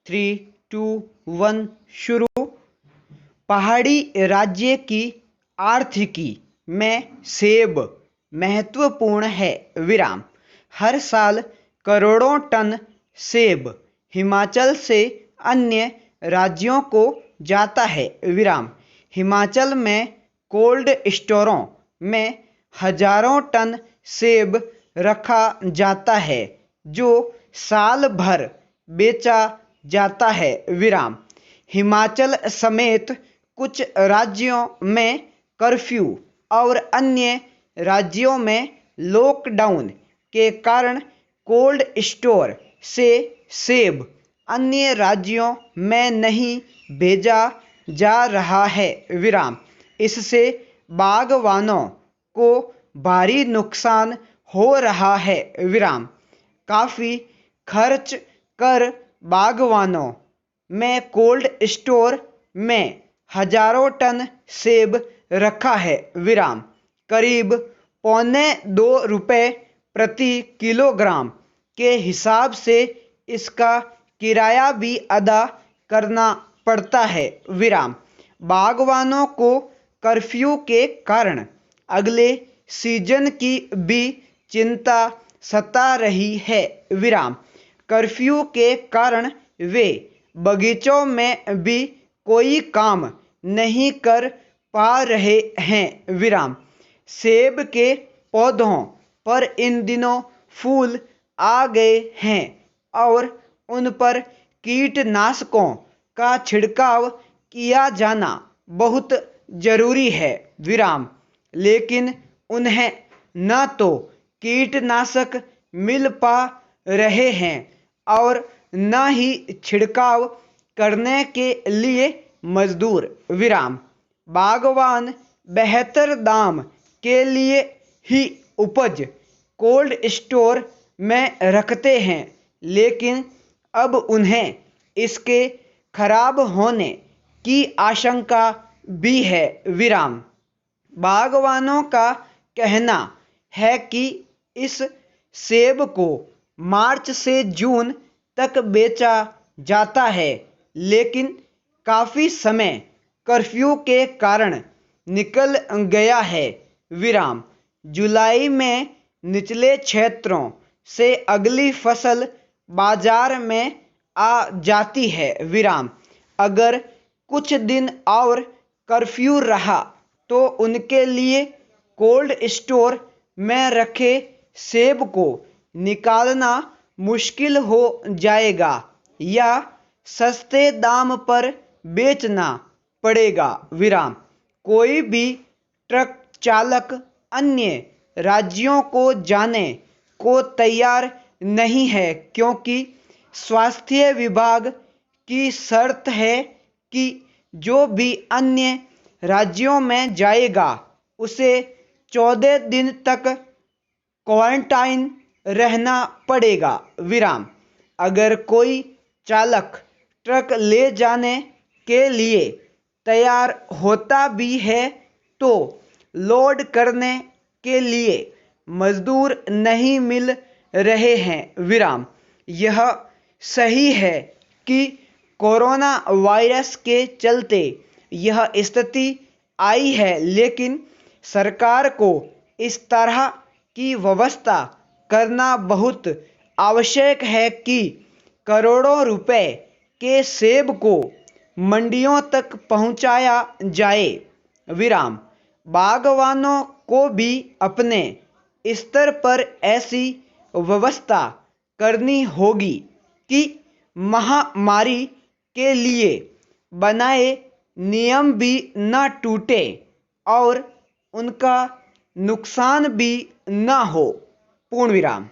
3, 2, 1 शुरू। पहाड़ी राज्य की आर्थिकी में सेब महत्वपूर्ण है। विराम। हर साल करोड़ों टन सेब हिमाचल से अन्य राज्यों को जाता है। विराम। हिमाचल में कोल्ड स्टोरों में हजारों टन सेब रखा जाता है जो साल भर बेचा जाता है। विराम। हिमाचल समेत कुछ राज्यों में कर्फ्यू और अन्य राज्यों में लॉकडाउन के कारण कोल्ड स्टोर से सेब अन्य राज्यों में नहीं भेजा जा रहा है। विराम। इससे बागवानों को भारी नुकसान हो रहा है। विराम। काफ़ी खर्च कर बागवानों में कोल्ड स्टोर में हजारों टन सेब रखा है। विराम। करीब ₹1.25 प्रति किलोग्राम के हिसाब से इसका किराया भी अदा करना पड़ता है। विराम। बागवानों को कर्फ्यू के कारण अगले सीजन की भी चिंता सता रही है। विराम। कर्फ्यू के कारण वे बगीचों में भी कोई काम नहीं कर पा रहे हैं। विराम। सेब के पौधों पर इन दिनों फूल आ गए हैं और उन पर कीटनाशकों का छिड़काव किया जाना बहुत जरूरी है। विराम। लेकिन उन्हें न तो कीटनाशक मिल पा रहे हैं और न ही छिड़काव करने के लिए मजदूर। विराम। बागवान बेहतर दाम के लिए ही उपज कोल्ड स्टोर में रखते हैं लेकिन अब उन्हें इसके खराब होने की आशंका भी है। विराम। बागवानों का कहना है कि इस सेब को मार्च से जून तक बेचा जाता है लेकिन काफ़ी समय कर्फ्यू के कारण निकल गया है। विराम। जुलाई में निचले क्षेत्रों से अगली फसल बाजार में आ जाती है। विराम। अगर कुछ दिन और कर्फ्यू रहा तो उनके लिए कोल्ड स्टोर में रखे सेब को निकालना मुश्किल हो जाएगा या सस्ते दाम पर बेचना पड़ेगा। विराम। कोई भी ट्रक चालक अन्य राज्यों को जाने को तैयार नहीं है क्योंकि स्वास्थ्य विभाग की शर्त है कि जो भी अन्य राज्यों में जाएगा उसे 14 दिन तक क्वारंटाइन रहना पड़ेगा। विराम। अगर कोई चालक ट्रक ले जाने के लिए तैयार होता भी है तो लोड करने के लिए मजदूर नहीं मिल रहे हैं। विराम। यह सही है कि कोरोना वायरस के चलते यह स्थिति आई है लेकिन सरकार को इस तरह की व्यवस्था करना बहुत आवश्यक है कि करोड़ों रुपए के सेब को मंडियों तक पहुंचाया जाए। विराम। बागवानों को भी अपने स्तर पर ऐसी व्यवस्था करनी होगी कि महामारी के लिए बनाए नियम भी न टूटे और उनका नुकसान भी न हो। पूर्ण विराम।